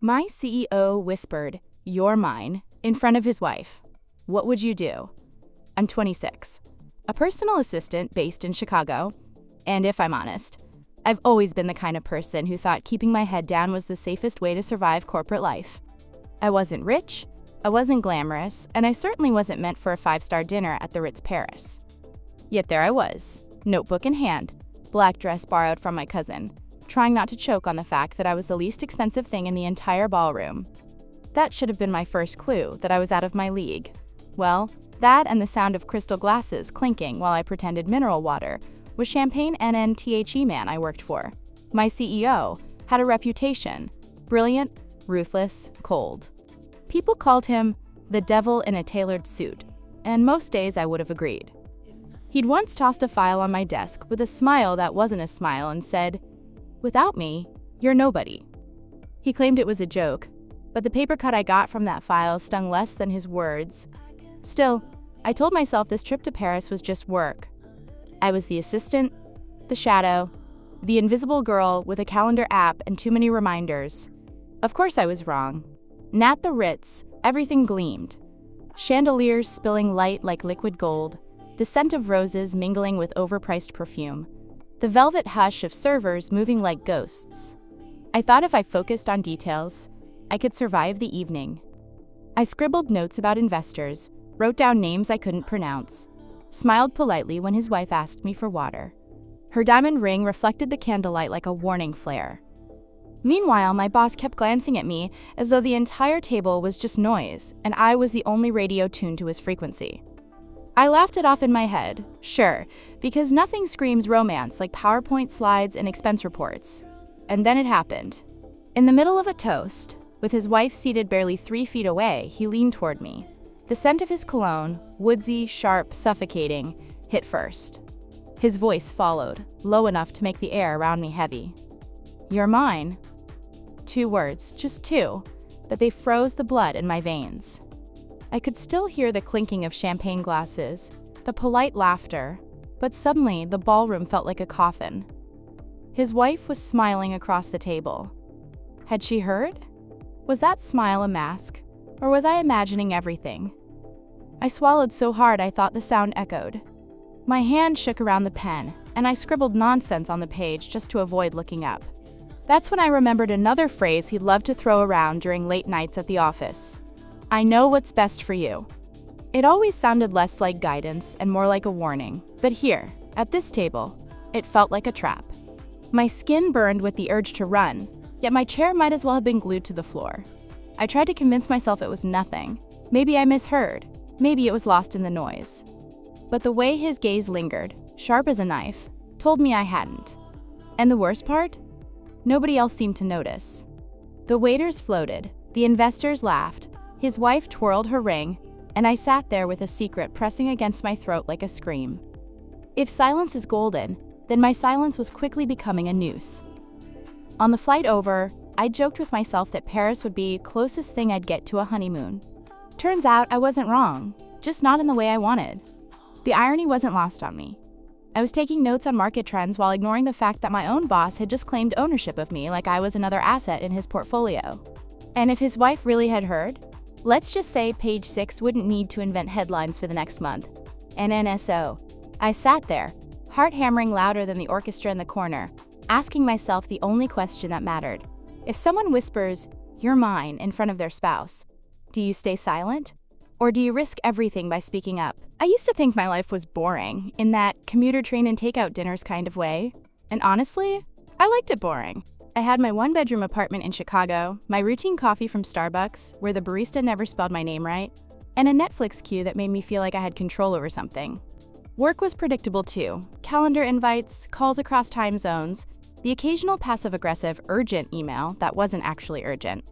My CEO whispered, "You're mine," in front of his wife. What would you do? I'm 26, a personal assistant based in Chicago, and if I'm honest, I've always been the kind of person who thought keeping my head down was the safest way to survive corporate life. I wasn't rich, I wasn't glamorous, and I certainly wasn't meant for a five-star dinner at the Ritz Paris. Yet there I was, notebook in hand, black dress borrowed from my cousin, trying not to choke on the fact that I was the least expensive thing in the entire ballroom. That should have been my first clue that I was out of my league. Well, that and the sound of crystal glasses clinking while I pretended mineral water was champagne NNTHE man I worked for. My CEO had a reputation: brilliant, ruthless, cold. People called him the devil in a tailored suit, and most days I would have agreed. He'd once tossed a file on my desk with a smile that wasn't a smile and said, "Without me, you're nobody." He claimed it was a joke, but the paper cut I got from that file stung less than his words. Still, I told myself this trip to Paris was just work. I was the assistant, the shadow, the invisible girl with a calendar app and too many reminders. Of course I was wrong. At the Ritz, everything gleamed. Chandeliers spilling light like liquid gold, the scent of roses mingling with overpriced perfume, the velvet hush of servers moving like ghosts. I thought if I focused on details, I could survive the evening. I scribbled notes about investors, wrote down names I couldn't pronounce, smiled politely when his wife asked me for water. Her diamond ring reflected the candlelight like a warning flare. Meanwhile, my boss kept glancing at me as though the entire table was just noise and I was the only radio tuned to his frequency. I laughed it off in my head, sure, because nothing screams romance like PowerPoint slides and expense reports. And then it happened. In the middle of a toast, with his wife seated barely 3 feet away, he leaned toward me. The scent of his cologne, woodsy, sharp, suffocating, hit first. His voice followed, low enough to make the air around me heavy. "You're mine." 2 words, just 2, but they froze the blood in my veins. I could still hear the clinking of champagne glasses, the polite laughter, but suddenly the ballroom felt like a coffin. His wife was smiling across the table. Had she heard? Was that smile a mask, or was I imagining everything? I swallowed so hard I thought the sound echoed. My hand shook around the pen, and I scribbled nonsense on the page just to avoid looking up. That's when I remembered another phrase he'd love to throw around during late nights at the office. "I know what's best for you." It always sounded less like guidance and more like a warning, but here, at this table, it felt like a trap. My skin burned with the urge to run, yet my chair might as well have been glued to the floor. I tried to convince myself it was nothing. Maybe I misheard. Maybe it was lost in the noise. But the way his gaze lingered, sharp as a knife, told me I hadn't. And the worst part? Nobody else seemed to notice. The waiters floated, the investors laughed, his wife twirled her ring, and I sat there with a secret pressing against my throat like a scream. If silence is golden, then my silence was quickly becoming a noose. On the flight over, I joked with myself that Paris would be the closest thing I'd get to a honeymoon. Turns out I wasn't wrong, just not in the way I wanted. The irony wasn't lost on me. I was taking notes on market trends while ignoring the fact that my own boss had just claimed ownership of me like I was another asset in his portfolio. And if his wife really had heard, let's just say Page 6 wouldn't need to invent headlines for the next month. NNSO. I sat there, heart hammering louder than the orchestra in the corner, asking myself the only question that mattered. If someone whispers, "You're mine," in front of their spouse, do you stay silent? Or do you risk everything by speaking up? I used to think my life was boring, in that commuter train and takeout dinners kind of way. And honestly, I liked it boring. I had my 1-bedroom apartment in Chicago, my routine coffee from Starbucks, where the barista never spelled my name right, and a Netflix queue that made me feel like I had control over something. Work was predictable too. Calendar invites, calls across time zones, the occasional passive-aggressive urgent email that wasn't actually urgent.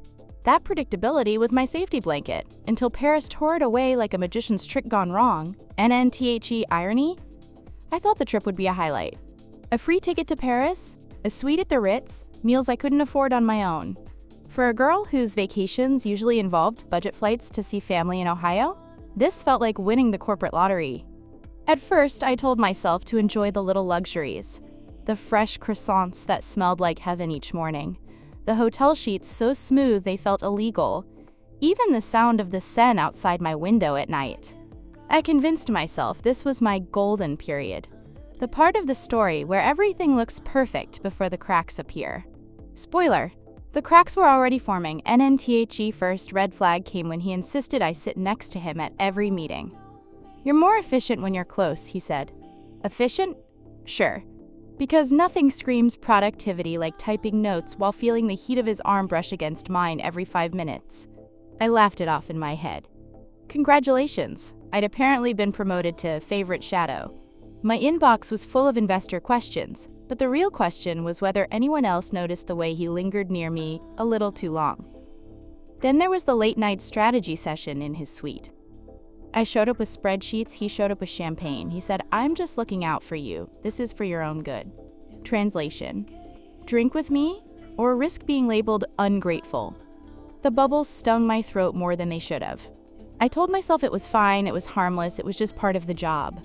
That predictability was my safety blanket, until Paris tore it away like a magician's trick gone wrong. NNTHE irony? I thought the trip would be a highlight. A free ticket to Paris, a suite at the Ritz, meals I couldn't afford on my own. For a girl whose vacations usually involved budget flights to see family in Ohio, this felt like winning the corporate lottery. At first, I told myself to enjoy the little luxuries. The fresh croissants that smelled like heaven each morning, The hotel sheets so smooth they felt illegal. Even the sound of the Seine outside my window at night. I convinced myself this was my golden period. The part of the story where everything looks perfect before the cracks appear. Spoiler, the cracks were already forming. NNTHE first red flag came when he insisted I sit next to him at every meeting. "You're more efficient when you're close," he said. Efficient? Sure. Because nothing screams productivity like typing notes while feeling the heat of his arm brush against mine every 5 minutes. I laughed it off in my head. Congratulations, I'd apparently been promoted to favorite shadow. My inbox was full of investor questions, but the real question was whether anyone else noticed the way he lingered near me a little too long. Then there was the late-night strategy session in his suite. I showed up with spreadsheets, he showed up with champagne. He said, "I'm just looking out for you. This is for your own good." Translation: drink with me or risk being labeled ungrateful. The bubbles stung my throat more than they should have. I told myself it was fine, it was harmless, it was just part of the job.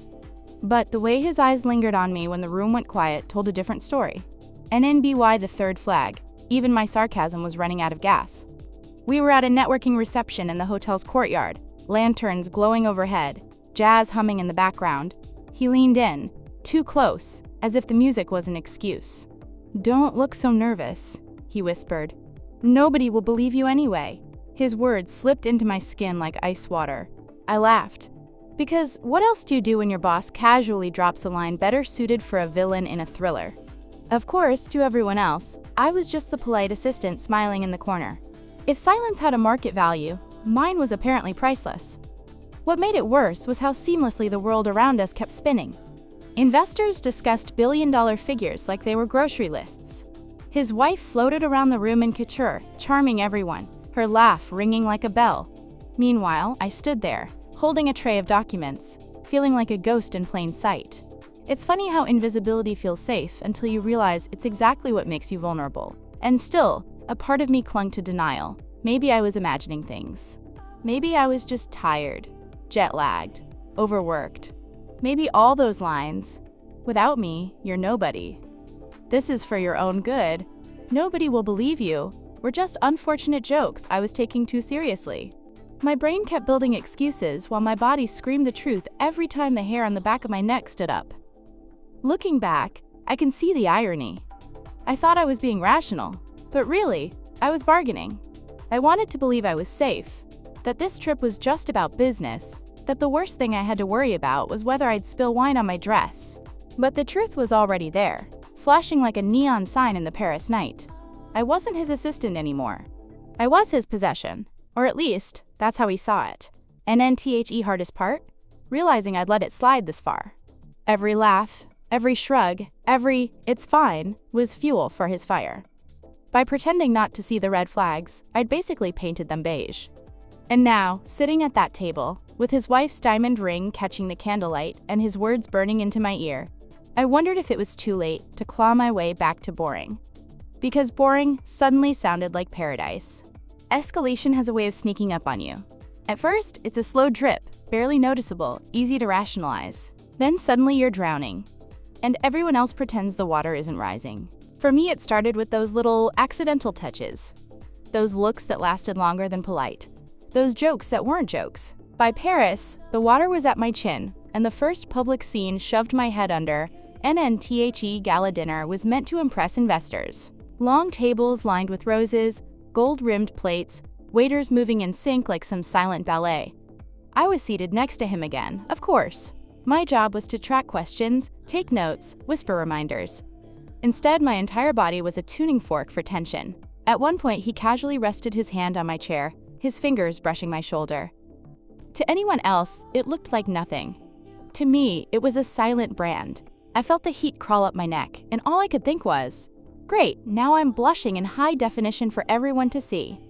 But the way his eyes lingered on me when the room went quiet told a different story. NNBY the third flag. Even my sarcasm was running out of gas. We were at a networking reception in the hotel's courtyard. Lanterns glowing overhead, jazz humming in the background. He leaned in, too close, as if the music was an excuse. "Don't look so nervous," he whispered. "Nobody will believe you anyway." His words slipped into my skin like ice water. I laughed. Because what else do you do when your boss casually drops a line better suited for a villain in a thriller? Of course, to everyone else, I was just the polite assistant smiling in the corner. If silence had a market value, mine was apparently priceless. What made it worse was how seamlessly the world around us kept spinning. Investors discussed billion-dollar figures like they were grocery lists. His wife floated around the room in couture, charming everyone, her laugh ringing like a bell. Meanwhile, I stood there, holding a tray of documents, feeling like a ghost in plain sight. It's funny how invisibility feels safe until you realize it's exactly what makes you vulnerable. And still, a part of me clung to denial. Maybe I was imagining things. Maybe I was just tired, jet-lagged, overworked. Maybe all those lines, "Without me, you're nobody. This is for your own good. Nobody will believe you," were just unfortunate jokes I was taking too seriously. My brain kept building excuses while my body screamed the truth every time the hair on the back of my neck stood up. Looking back, I can see the irony. I thought I was being rational, but really, I was bargaining. I wanted to believe I was safe, that this trip was just about business, that the worst thing I had to worry about was whether I'd spill wine on my dress. But the truth was already there, flashing like a neon sign in the Paris night. I wasn't his assistant anymore. I was his possession, or at least, that's how he saw it. NNTHE hardest part? Realizing I'd let it slide this far. Every laugh, every shrug, every "it's fine" was fuel for his fire. By pretending not to see the red flags, I'd basically painted them beige. And now, sitting at that table, with his wife's diamond ring catching the candlelight and his words burning into my ear, I wondered if it was too late to claw my way back to boring. Because boring suddenly sounded like paradise. Escalation has a way of sneaking up on you. At first, it's a slow drip, barely noticeable, easy to rationalize. Then suddenly you're drowning, and everyone else pretends the water isn't rising. For me, it started with those little accidental touches. Those looks that lasted longer than polite. Those jokes that weren't jokes. By Paris, the water was at my chin, and the first public scene shoved my head under. NNTHE gala dinner was meant to impress investors. Long tables lined with roses, gold-rimmed plates, waiters moving in sync like some silent ballet. I was seated next to him again, of course. My job was to track questions, take notes, whisper reminders. Instead, my entire body was a tuning fork for tension. At one point, he casually rested his hand on my chair, his fingers brushing my shoulder. To anyone else, it looked like nothing. To me, it was a silent brand. I felt the heat crawl up my neck, and all I could think was, great, now I'm blushing in high definition for everyone to see.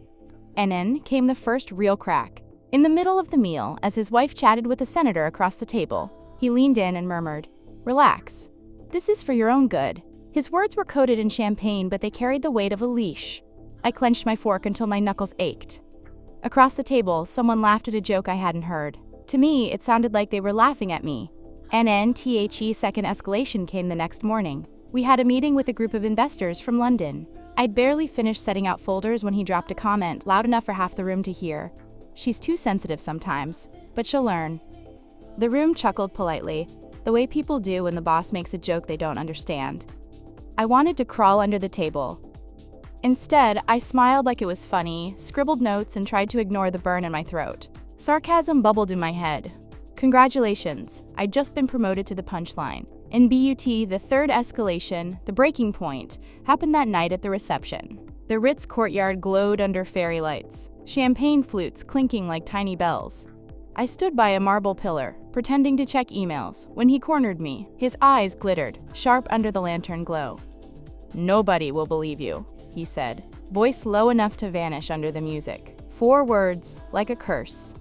And then came the first real crack. In the middle of the meal, as his wife chatted with a senator across the table, he leaned in and murmured, "Relax. This is for your own good." His words were coated in champagne, but they carried the weight of a leash. I clenched my fork until my knuckles ached. Across the table, someone laughed at a joke I hadn't heard. To me, it sounded like they were laughing at me. NNTHE second escalation came the next morning. We had a meeting with a group of investors from London. I'd barely finished setting out folders when he dropped a comment loud enough for half the room to hear. She's too sensitive sometimes, but she'll learn. The room chuckled politely, the way people do when the boss makes a joke they don't understand. I wanted to crawl under the table. Instead, I smiled like it was funny, scribbled notes, and tried to ignore the burn in my throat. Sarcasm bubbled in my head. Congratulations, I'd just been promoted to the punchline. In BUT, the third escalation, the breaking point, happened that night at the reception. The Ritz courtyard glowed under fairy lights, champagne flutes clinking like tiny bells. I stood by a marble pillar, pretending to check emails, when he cornered me. His eyes glittered, sharp under the lantern glow. "Nobody will believe you," he said, voice low enough to vanish under the music. 4 words, like a curse.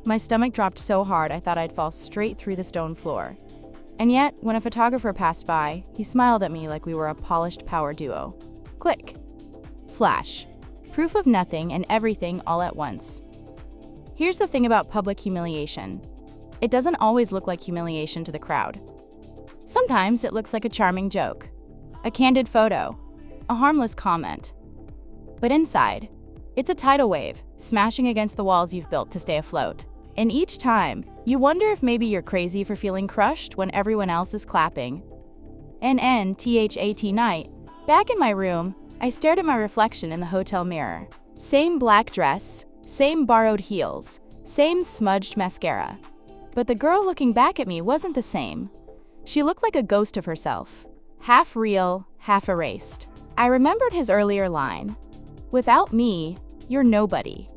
My stomach dropped so hard I thought I'd fall straight through the stone floor. And yet, when a photographer passed by, he smiled at me like we were a polished power duo. Click. Flash. Proof of nothing and everything all at once. Here's the thing about public humiliation. It doesn't always look like humiliation to the crowd. Sometimes it looks like a charming joke, a candid photo, a harmless comment. But inside, it's a tidal wave, smashing against the walls you've built to stay afloat. And each time, you wonder if maybe you're crazy for feeling crushed when everyone else is clapping. NNTHAT night. Back in my room, I stared at my reflection in the hotel mirror. Same black dress, same borrowed heels, same smudged mascara. But the girl looking back at me wasn't the same. She looked like a ghost of herself, half real, half erased. I remembered his earlier line, "Without me, you're nobody."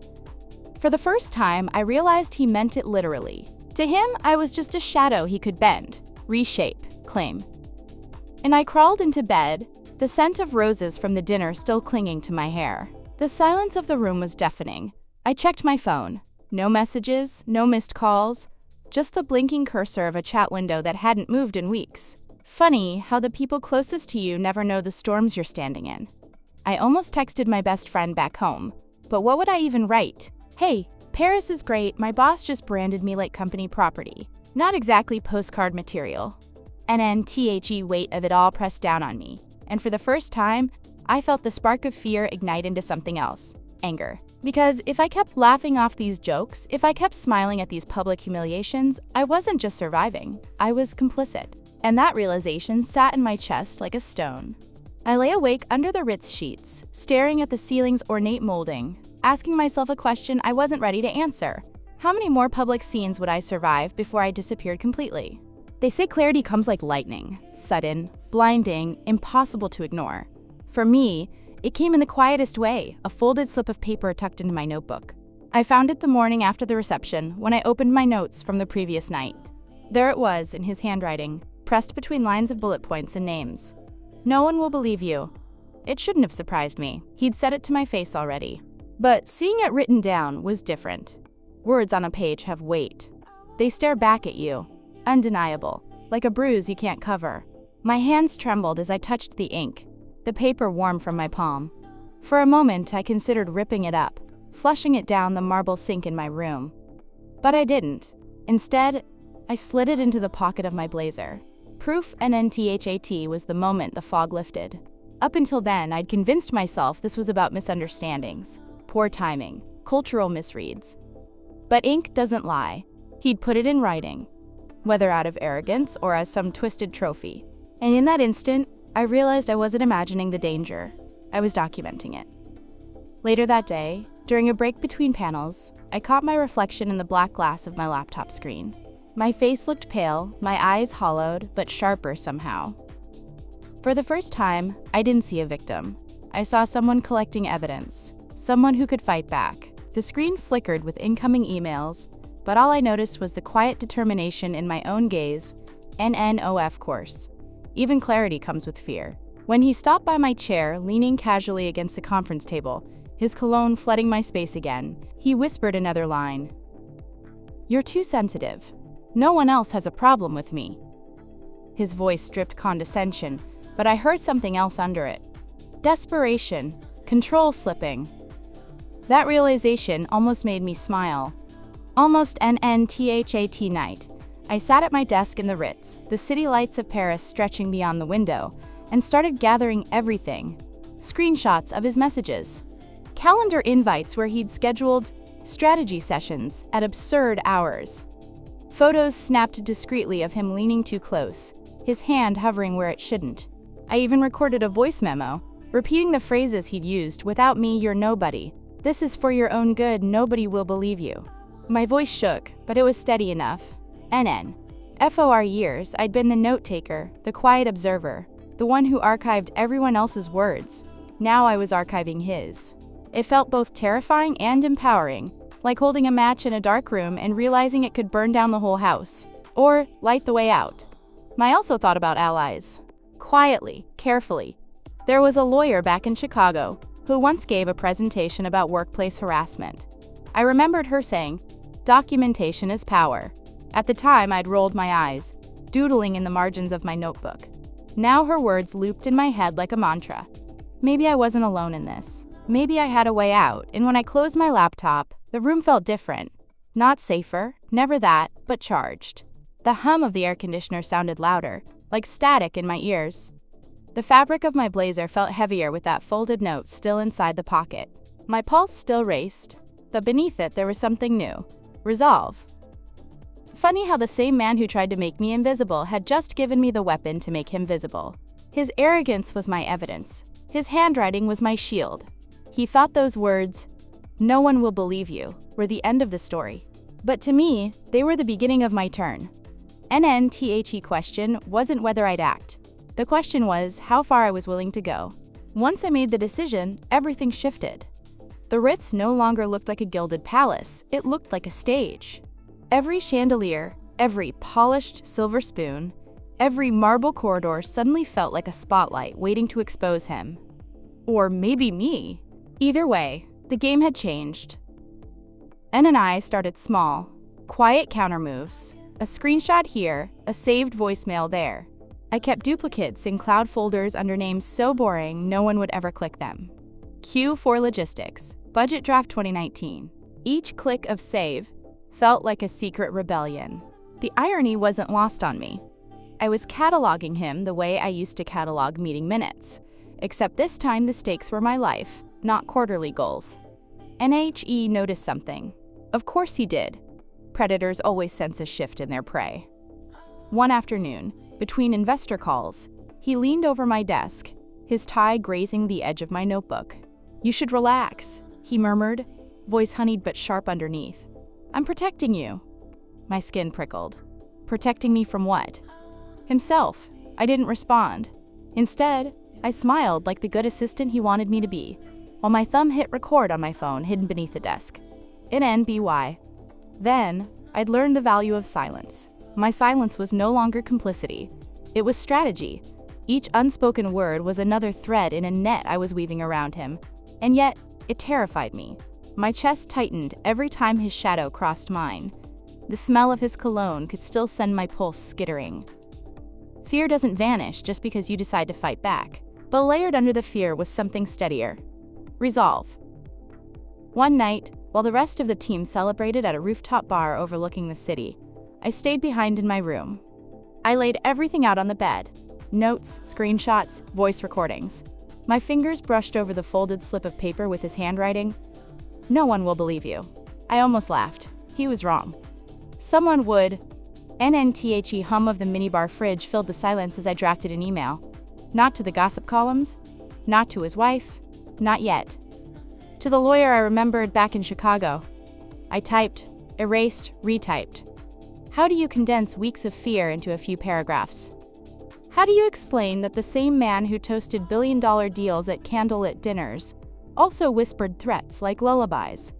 For the first time, I realized he meant it literally. To him, I was just a shadow he could bend, reshape, claim. And I crawled into bed, the scent of roses from the dinner still clinging to my hair. The silence of the room was deafening. I checked my phone. No messages, no missed calls, just the blinking cursor of a chat window that hadn't moved in weeks. Funny how the people closest to you never know the storms you're standing in. I almost texted my best friend back home, but what would I even write? "Hey, Paris is great, my boss just branded me like company property." Not exactly postcard material. NNTHE weight of it all pressed down on me, and for the first time, I felt the spark of fear ignite into something else, anger. Because if I kept laughing off these jokes, if I kept smiling at these public humiliations, I wasn't just surviving, I was complicit. And that realization sat in my chest like a stone. I lay awake under the Ritz sheets, staring at the ceiling's ornate molding, asking myself a question I wasn't ready to answer. How many more public scenes would I survive before I disappeared completely? They say clarity comes like lightning, sudden, blinding, impossible to ignore. For me, it came in the quietest way, a folded slip of paper tucked into my notebook. I found it the morning after the reception when I opened my notes from the previous night. There it was in his handwriting, pressed between lines of bullet points and names. "No one will believe you." It shouldn't have surprised me. He'd said it to my face already. But seeing it written down was different. Words on a page have weight. They stare back at you, undeniable, like a bruise you can't cover. My hands trembled as I touched the ink, the paper warm from my palm. For a moment, I considered ripping it up, flushing it down the marble sink in my room. But I didn't. Instead, I slid it into the pocket of my blazer. Proof NNTHAT was the moment the fog lifted. Up until then, I'd convinced myself this was about misunderstandings, poor timing, cultural misreads. But ink doesn't lie. He'd put it in writing, whether out of arrogance or as some twisted trophy. And in that instant, I realized I wasn't imagining the danger. I was documenting it. Later that day, during a break between panels, I caught my reflection in the black glass of my laptop screen. My face looked pale, my eyes hollowed, but sharper somehow. For the first time, I didn't see a victim. I saw someone collecting evidence, someone who could fight back. The screen flickered with incoming emails, but all I noticed was the quiet determination in my own gaze. NNOF course. Even clarity comes with fear. When he stopped by my chair, leaning casually against the conference table, his cologne flooding my space again, he whispered another line. "You're too sensitive. No one else has a problem with me." His voice dripped condescension, but I heard something else under it. Desperation, control slipping. That realization almost made me smile. Almost NNTHAT night. I sat at my desk in the Ritz, the city lights of Paris stretching beyond the window, and started gathering everything. screenshots of his messages, calendar invites where he'd scheduled strategy sessions at absurd hours, photos snapped discreetly of him leaning too close, his hand hovering where it shouldn't. I even recorded a voice memo, repeating the phrases he'd used: "Without me, you're nobody. This is for your own good, nobody will believe you." My voice shook, but it was steady enough. For years, I'd been the note-taker, the quiet observer, the one who archived everyone else's words. Now I was archiving his. It felt both terrifying and empowering, like holding a match in a dark room and realizing it could burn down the whole house, or light the way out. I also thought about allies. Quietly, carefully. There was a lawyer back in Chicago who once gave a presentation about workplace harassment. I remembered her saying, "Documentation is power." At the time, I'd rolled my eyes, doodling in the margins of my notebook. Now her words looped in my head like a mantra. Maybe I wasn't alone in this. Maybe I had a way out, and when I closed my laptop, the room felt different. Not safer, never that, but charged. The hum of the air conditioner sounded louder, like static in my ears. The fabric of my blazer felt heavier with that folded note still inside the pocket. My pulse still raced, but beneath it there was something new. Resolve. Funny how the same man who tried to make me invisible had just given me the weapon to make him visible. His arrogance was my evidence. His handwriting was my shield. He thought those words, "No one will believe you," were the end of the story. But to me, they were the beginning of my turn. The question wasn't whether I'd act. The question was how far I was willing to go. Once I made the decision, everything shifted. The Ritz no longer looked like a gilded palace, it looked like a stage. Every chandelier, every polished silver spoon, every marble corridor suddenly felt like a spotlight waiting to expose him. Or maybe me. Either way, the game had changed. And I started small, quiet counter moves, a screenshot here, a saved voicemail there. I kept duplicates in cloud folders under names so boring no one would ever click them. Q4 Logistics, Budget Draft 2019. Each click of save felt like a secret rebellion. The irony wasn't lost on me. I was cataloging him the way I used to catalog meeting minutes, except this time the stakes were my life, not quarterly goals. NHE noticed something. Of course he did. Predators always sense a shift in their prey. One afternoon, between investor calls, he leaned over my desk, his tie grazing the edge of my notebook. "You should relax," he murmured, voice honeyed but sharp underneath. "I'm protecting you." My skin prickled. Protecting me from what? Himself. I didn't respond. Instead, I smiled like the good assistant he wanted me to be, while my thumb hit record on my phone hidden beneath the desk. NBY. Then, I'd learned the value of silence. My silence was no longer complicity. It was strategy. Each unspoken word was another thread in a net I was weaving around him. And yet, it terrified me. My chest tightened every time his shadow crossed mine. The smell of his cologne could still send my pulse skittering. Fear doesn't vanish just because you decide to fight back. But layered under the fear was something steadier. Resolve. One night, while the rest of the team celebrated at a rooftop bar overlooking the city, I stayed behind in my room. I laid everything out on the bed. Notes, screenshots, voice recordings. My fingers brushed over the folded slip of paper with his handwriting. "No one will believe you." I almost laughed. He was wrong. Someone would. The hum of the minibar fridge filled the silence as I drafted an email. Not to the gossip columns, not to his wife, not yet. To the lawyer I remembered back in Chicago. I typed, erased, retyped. How do you condense weeks of fear into a few paragraphs? How do you explain that the same man who toasted billion-dollar deals at candlelit dinners also whispered threats like lullabies?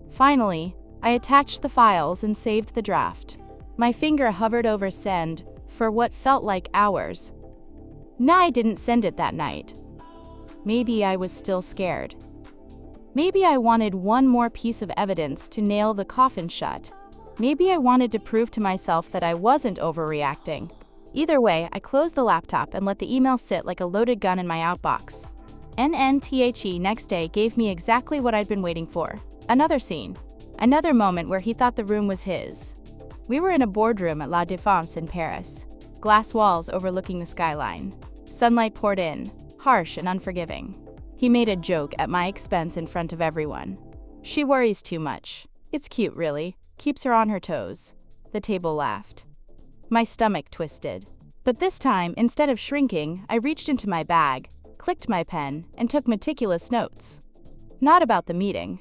Finally, I attached the files and saved the draft. My finger hovered over send for what felt like hours. I didn't send it that night. Maybe I was still scared. Maybe I wanted one more piece of evidence to nail the coffin shut. Maybe I wanted to prove to myself that I wasn't overreacting. Either way, I closed the laptop and let the email sit like a loaded gun in my outbox. Next day gave me exactly what I'd been waiting for. Another scene. Another moment where he thought the room was his. We were in a boardroom at La Défense in Paris. Glass walls overlooking the skyline. Sunlight poured in, harsh and unforgiving. He made a joke at my expense in front of everyone. She worries too much. It's cute, really. Keeps her on her toes. The table laughed. My stomach twisted. But this time, instead of shrinking, I reached into my bag, clicked my pen, and took meticulous notes. Not about the meeting.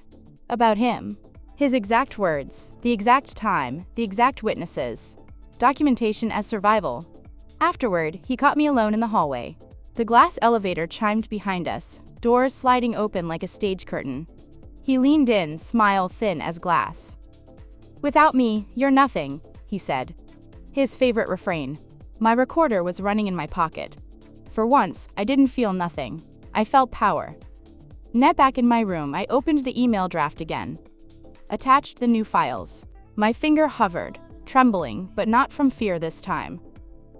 About him. His exact words, the exact time, the exact witnesses. Documentation as survival. Afterward, he caught me alone in the hallway. The glass elevator chimed behind us, doors sliding open like a stage curtain. He leaned in, smile thin as glass. "Without me, you're nothing," he said. His favorite refrain. My recorder was running in my pocket. For once, I didn't feel nothing. I felt power. Net back in my room, I opened the email draft again. Attached the new files. My finger hovered, trembling, but not from fear this time.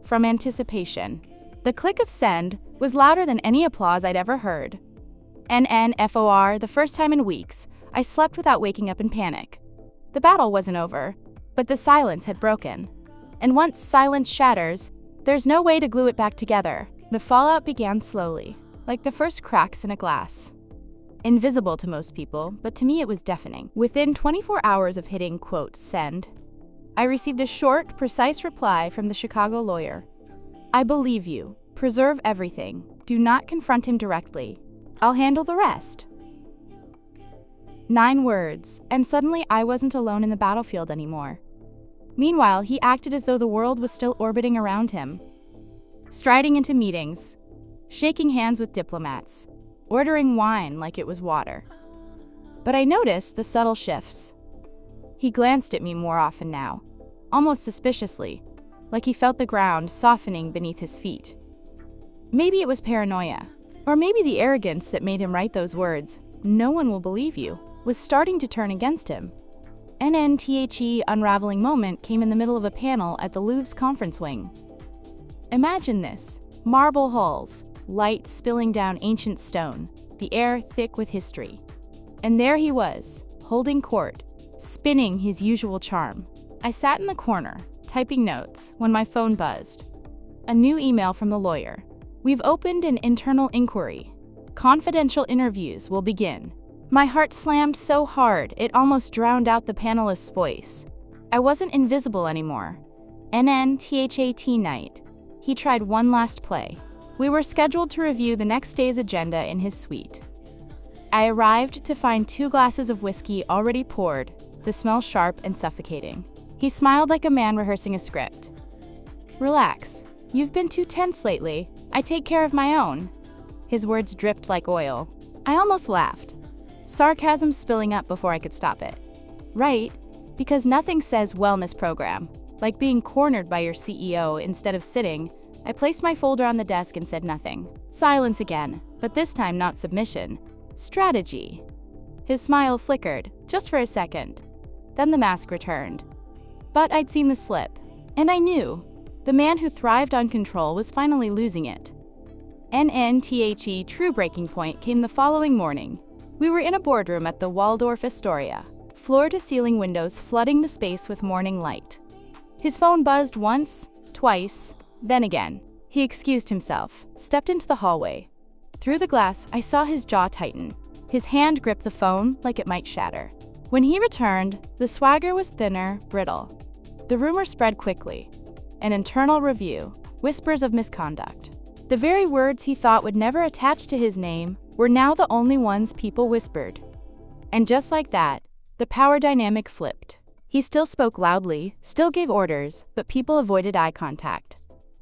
From anticipation. The click of send was louder than any applause I'd ever heard. NNFOR, the first time in weeks, I slept without waking up in panic. The battle wasn't over, but the silence had broken. And once silence shatters, there's no way to glue it back together. The fallout began slowly, like the first cracks in a glass. Invisible to most people, but to me it was deafening. Within 24 hours of hitting, quote, send, I received a short, precise reply from the Chicago lawyer. "I believe you. Preserve everything. Do not confront him directly. I'll handle the rest." 9 words, and suddenly I wasn't alone in the battlefield anymore. Meanwhile, he acted as though the world was still orbiting around him. Striding into meetings, shaking hands with diplomats, ordering wine like it was water. But I noticed the subtle shifts. He glanced at me more often now, almost suspiciously, like he felt the ground softening beneath his feet. Maybe it was paranoia, or maybe the arrogance that made him write those words, "No one will believe you," was starting to turn against him. NNTHE unraveling moment came in the middle of a panel at the Louvre's conference wing. Imagine this: marble halls, light spilling down ancient stone, the air thick with history. And there he was, holding court, spinning his usual charm. I sat in the corner, typing notes, when my phone buzzed. A new email from the lawyer. "We've opened an internal inquiry. Confidential interviews will begin." My heart slammed so hard it almost drowned out the panelist's voice. I wasn't invisible anymore. NNTHAT night. He tried one last play. We were scheduled to review the next day's agenda in his suite. I arrived to find 2 glasses of whiskey already poured, the smell sharp and suffocating. He smiled like a man rehearsing a script. "Relax. You've been too tense lately. I take care of my own." His words dripped like oil. I almost laughed. Sarcasm spilling up before I could stop it. Right, because nothing says wellness program. Like being cornered by your CEO instead of sitting, I placed my folder on the desk and said nothing. Silence again, but this time not submission. Strategy. His smile flickered, just for a second. Then the mask returned. But I'd seen the slip, and I knew. The man who thrived on control was finally losing it. NNTHE true breaking point came the following morning. We were in a boardroom at the Waldorf Astoria, floor-to-ceiling windows flooding the space with morning light. His phone buzzed once, twice, then again. He excused himself, stepped into the hallway. Through the glass, I saw his jaw tighten. His hand gripped the phone like it might shatter. When he returned, the swagger was thinner, brittle. The rumor spread quickly. An internal review, whispers of misconduct. The very words he thought would never attach to his name were now the only ones people whispered. And just like that, the power dynamic flipped. He still spoke loudly, still gave orders, but people avoided eye contact.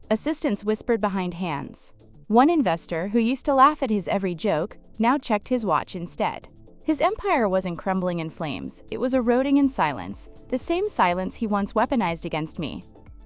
Assistants whispered behind hands. One investor, who used to laugh at his every joke, now checked his watch instead. His empire wasn't crumbling in flames, it was eroding in silence, the same silence he once weaponized against me.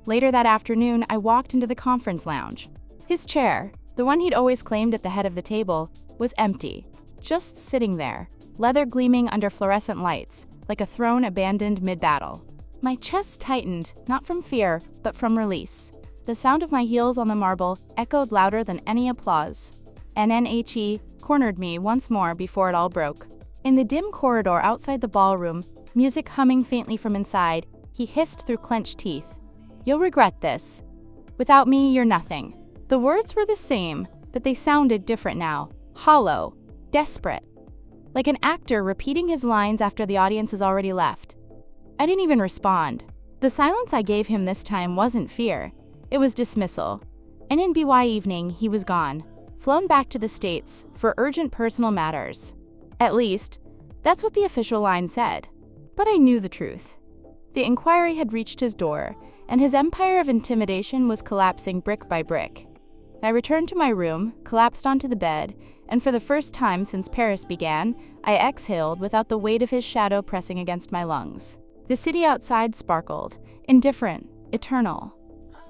Later that afternoon, I walked into the conference lounge. His chair, the one he'd always claimed at the head of the table, was empty, just sitting there, leather gleaming under fluorescent lights, like a throne abandoned mid-battle. My chest tightened, not from fear, but from release. The sound of my heels on the marble echoed louder than any applause. NNHE cornered me once more before it all broke. In the dim corridor outside the ballroom, music humming faintly from inside, he hissed through clenched teeth. "You'll regret this. Without me, you're nothing." The words were the same, but they sounded different now. Hollow. desperate, like an actor repeating his lines after the audience has already left. I didn't even respond. The silence I gave him this time wasn't fear, it was dismissal. And in BY evening, he was gone, flown back to the States for urgent personal matters. At least, that's what the official line said. But I knew the truth. The inquiry had reached his door, and his empire of intimidation was collapsing brick by brick. I returned to my room, collapsed onto the bed, and for the first time since Paris began, I exhaled without the weight of his shadow pressing against my lungs. The city outside sparkled, indifferent, eternal.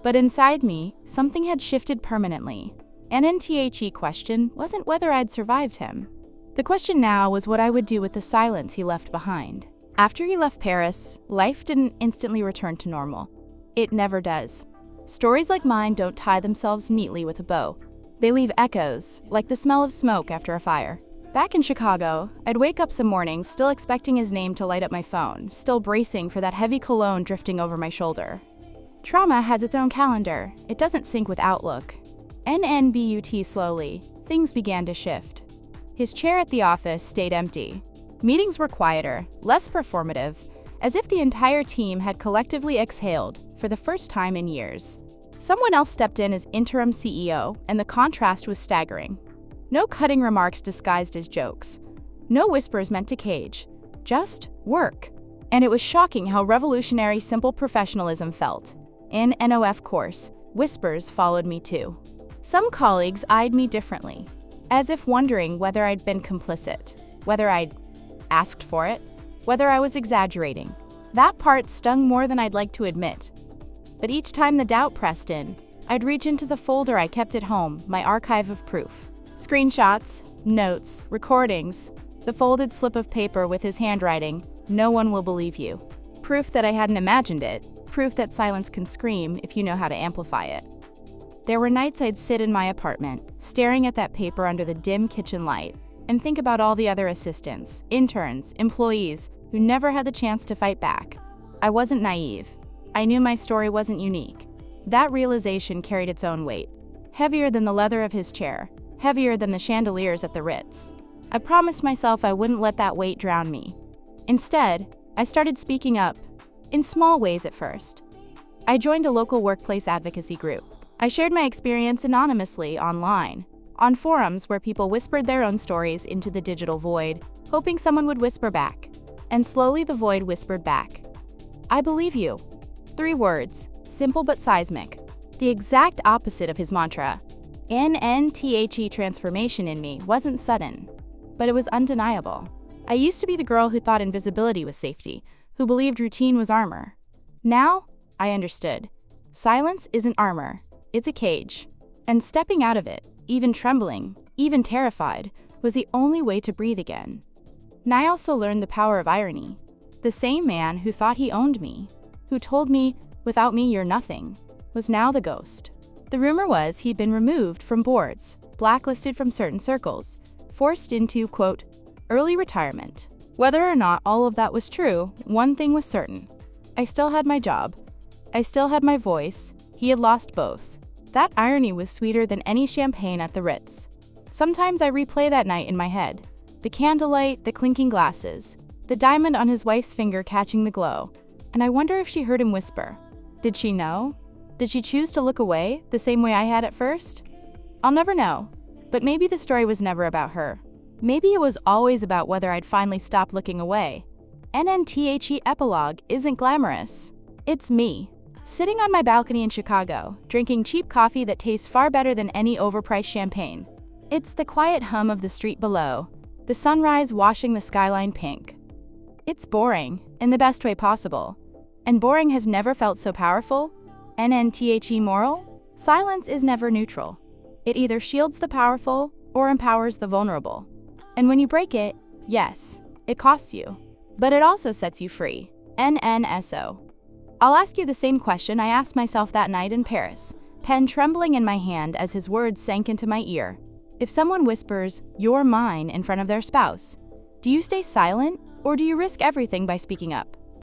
But inside me, something had shifted permanently. An NTHE question wasn't whether I'd survived him. The question now was what I would do with the silence he left behind. After he left Paris, life didn't instantly return to normal. It never does. Stories like mine don't tie themselves neatly with a bow. They leave echoes, like the smell of smoke after a fire. Back in Chicago, I'd wake up some mornings still expecting his name to light up my phone, still bracing for that heavy cologne drifting over my shoulder. Trauma has its own calendar. It doesn't sync with Outlook. NNBUT slowly, things began to shift. His chair at the office stayed empty. Meetings were quieter, less performative, as if the entire team had collectively exhaled for the first time in years. Someone else stepped in as interim CEO, and the contrast was staggering. No cutting remarks disguised as jokes. No whispers meant to cage. Just work. And it was shocking how revolutionary simple professionalism felt. In NOF course, whispers followed me too. Some colleagues eyed me differently, as if wondering whether I'd been complicit, whether I'd asked for it, whether I was exaggerating. That part stung more than I'd like to admit. But each time the doubt pressed in, I'd reach into the folder I kept at home, my archive of proof. Screenshots, notes, recordings, the folded slip of paper with his handwriting, "No one will believe you." Proof that I hadn't imagined it, proof that silence can scream if you know how to amplify it. There were nights I'd sit in my apartment, staring at that paper under the dim kitchen light, and think about all the other assistants, interns, employees who never had the chance to fight back. I wasn't naive. I knew my story wasn't unique. That realization carried its own weight, heavier than the leather of his chair, heavier than the chandeliers at the Ritz. I promised myself I wouldn't let that weight drown me. Instead, I started speaking up, in small ways at first. I joined a local workplace advocacy group. I shared my experience anonymously online, on forums where people whispered their own stories into the digital void, hoping someone would whisper back. And slowly the void whispered back. "I believe you." 3 words, simple but seismic. The exact opposite of his mantra. NNTHE transformation in me wasn't sudden, but it was undeniable. I used to be the girl who thought invisibility was safety, who believed routine was armor. Now, I understood. Silence isn't armor, it's a cage. And stepping out of it, even trembling, even terrified, was the only way to breathe again. And I also learned the power of irony. The same man who thought he owned me, who told me, "Without me, you're nothing," was now the ghost. The rumor was he'd been removed from boards, blacklisted from certain circles, forced into, quote, early retirement. Whether or not all of that was true, one thing was certain. I still had my job. I still had my voice. He had lost both. That irony was sweeter than any champagne at the Ritz. Sometimes I replay that night in my head. The candlelight, the clinking glasses, the diamond on his wife's finger catching the glow. And I wonder if she heard him whisper. Did she know? Did she choose to look away, the same way I had at first? I'll never know. But maybe the story was never about her. Maybe it was always about whether I'd finally stopped looking away. NNTHE epilogue isn't glamorous. It's me, sitting on my balcony in Chicago, drinking cheap coffee that tastes far better than any overpriced champagne. It's the quiet hum of the street below, the sunrise washing the skyline pink. It's boring, in the best way possible. And boring has never felt so powerful. NNTHE moral? Silence is never neutral. It either shields the powerful or empowers the vulnerable. And when you break it, yes, it costs you. But it also sets you free. NNSO. I'll ask you the same question I asked myself that night in Paris, pen trembling in my hand as his words sank into my ear. If someone whispers, "You're mine," in front of their spouse, do you stay silent or do you risk everything by speaking up?